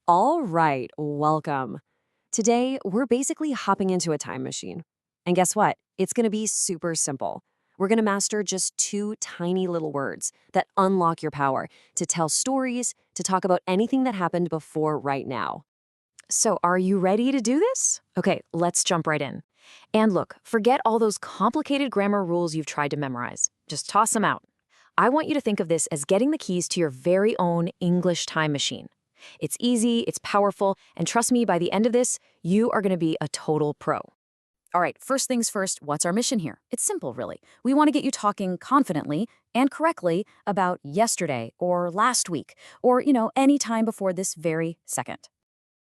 All right, welcome. Today, we're basically hopping into a time machine. And guess what? It's going to be super simple. We're going to master just two tiny little words that unlock your power to tell stories, to talk about anything that happened before right now. So, are you ready to do this? Okay, let's jump right in. And look, forget all those complicated grammar rules you've tried to memorize. Just toss them out. I want you to think of this as getting the keys to your very own English time machine. It's easy, it's powerful, and trust me, by the end of this, you are going to be a total pro. All right, first things first, what's our mission here? It's simple, really. We want to get you talking confidently and correctly about yesterday or last week or, any time before this very second.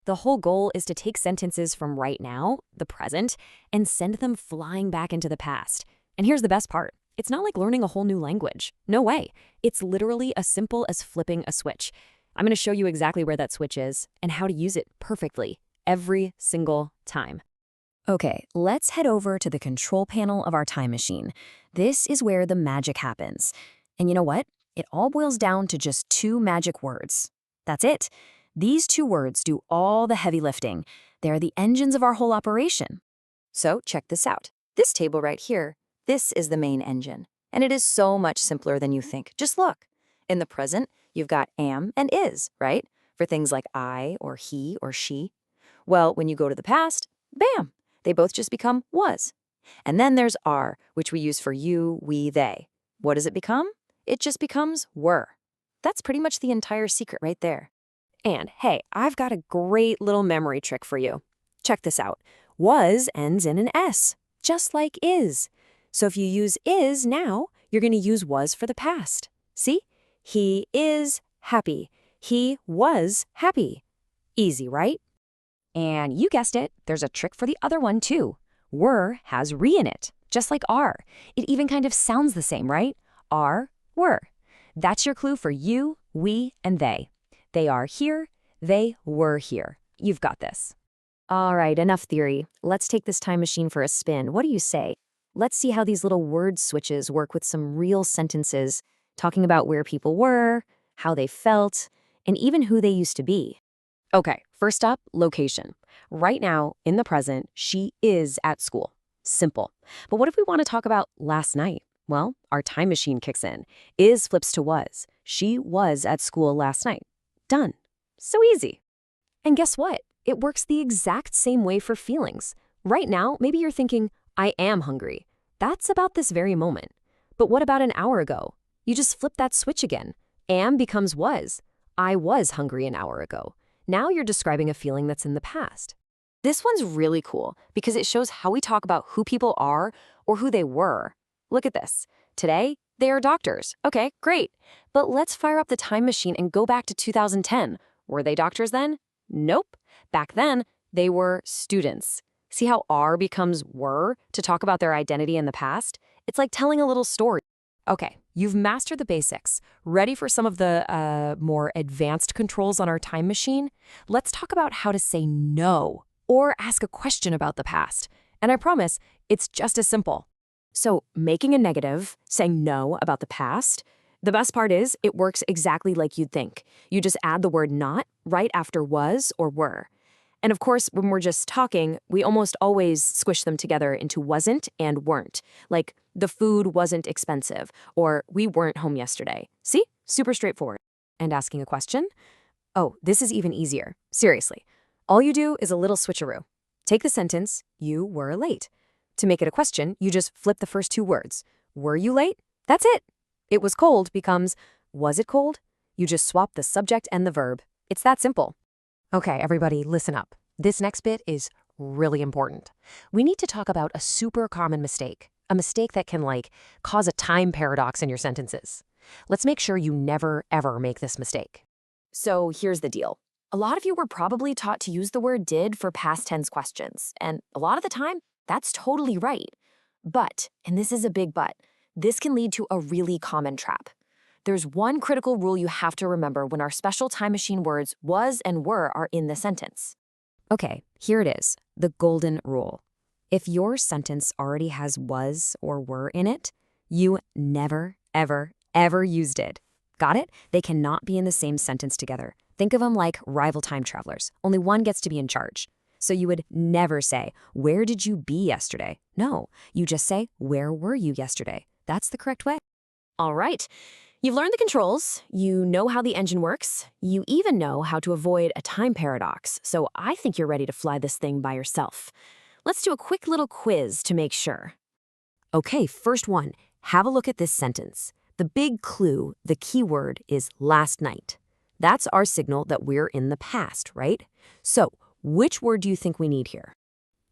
The whole goal is to take sentences from right now, the present, and send them flying back into the past. And here's the best part. It's not like learning a whole new language. No way. It's literally as simple as flipping a switch. I'm going to show you exactly where that switch is and how to use it perfectly every single time. Okay, let's head over to the control panel of our time machine. This is where the magic happens. And you know what? It all boils down to just two magic words. That's it. These two words do all the heavy lifting. They're the engines of our whole operation. So check this out. This table right here, this is the main engine. And it is so much simpler than you think. Just look. In the present, you've got am and is, right? For things like I or he or she. Well, when you go to the past, bam, they both just become was. And then there's are, which we use for you, we, they. What does it become? It just becomes were. That's pretty much the entire secret right there. And hey, I've got a great little memory trick for you. Check this out. Was ends in an S, just like is. So if you use is now, you're going to use was for the past. See? He is happy. He was happy. Easy, right? And you guessed it, there's a trick for the other one too. Were has re in it, just like are. It even kind of sounds the same, right? Are, were. That's your clue for you, we, and they. They are here, they were here. You've got this. All right, enough theory. Let's take this time machine for a spin. What do you say? Let's see how these little word switches work with some real sentences, talking about where people were, how they felt, and even who they used to be. Okay, first up, location. Right now, in the present, she is at school. Simple. But what if we want to talk about last night? Well, our time machine kicks in. Is flips to was. She was at school last night. Done. So easy. And guess what? It works the exact same way for feelings. Right now, maybe you're thinking, I am hungry. That's about this very moment. But what about an hour ago? You just flip that switch again. Am becomes was. I was hungry an hour ago. Now you're describing a feeling that's in the past. This one's really cool because it shows how we talk about who people are or who they were. Look at this. Today, they are doctors. Okay, great. But let's fire up the time machine and go back to 2010. Were they doctors then? Nope. Back then, they were students. See how are becomes were to talk about their identity in the past? It's like telling a little story. Okay, you've mastered the basics. Ready for some of the more advanced controls on our time machine? Let's talk about how to say no or ask a question about the past. And I promise, it's just as simple. So making a negative, saying no about the past, the best part is it works exactly like you'd think. You just add the word not right after was or were. And of course, when we're just talking, we almost always squish them together into wasn't and weren't. Like, the food wasn't expensive, or we weren't home yesterday. See? Super straightforward. And asking a question? Oh, this is even easier. Seriously. All you do is a little switcheroo. Take the sentence, you were late. To make it a question, you just flip the first two words. Were you late? That's it. It was cold becomes, was it cold? You just swap the subject and the verb. It's that simple. Okay, everybody, listen up. This next bit is really important. We need to talk about a super common mistake, a mistake that can, cause a time paradox in your sentences. Let's make sure you never, ever make this mistake. So here's the deal. A lot of you were probably taught to use the word did for past tense questions, and a lot of the time, that's totally right. But, and this is a big but, this can lead to a really common trap. There's one critical rule you have to remember when our special time machine words was and were are in the sentence. Okay, here it is, the golden rule. If your sentence already has was or were in it, you never, ever, ever use did. Got it? They cannot be in the same sentence together. Think of them like rival time travelers. Only one gets to be in charge. So you would never say, "Where did you be yesterday?" No, you just say, "Where were you yesterday?" That's the correct way. All right. You've learned the controls, you know how the engine works, you even know how to avoid a time paradox, so I think you're ready to fly this thing by yourself. Let's do a quick little quiz to make sure. Okay, first one. Have a look at this sentence. The big clue, the key word, is last night. That's our signal that we're in the past, right? So, which word do you think we need here?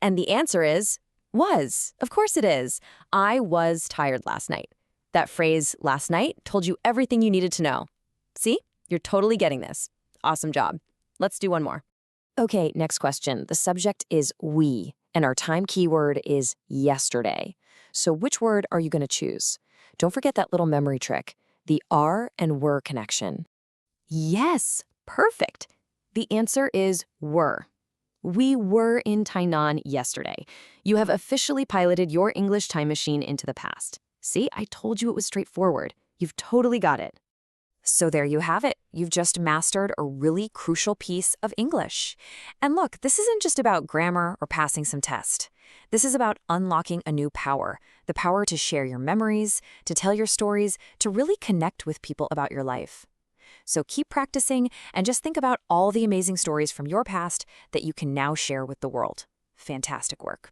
And the answer is was. Of course it is. I was tired last night. That phrase, last night, told you everything you needed to know. See? You're totally getting this. Awesome job. Let's do one more. Okay, next question. The subject is we, and our time keyword is yesterday. So which word are you going to choose? Don't forget that little memory trick, the are and were connection. Yes, perfect. The answer is were. We were in Tainan yesterday. You have officially piloted your English time machine into the past. See, I told you it was straightforward. You've totally got it. So there you have it. You've just mastered a really crucial piece of English. And look, this isn't just about grammar or passing some test. This is about unlocking a new power, the power to share your memories, to tell your stories, to really connect with people about your life. So keep practicing and just think about all the amazing stories from your past that you can now share with the world. Fantastic work.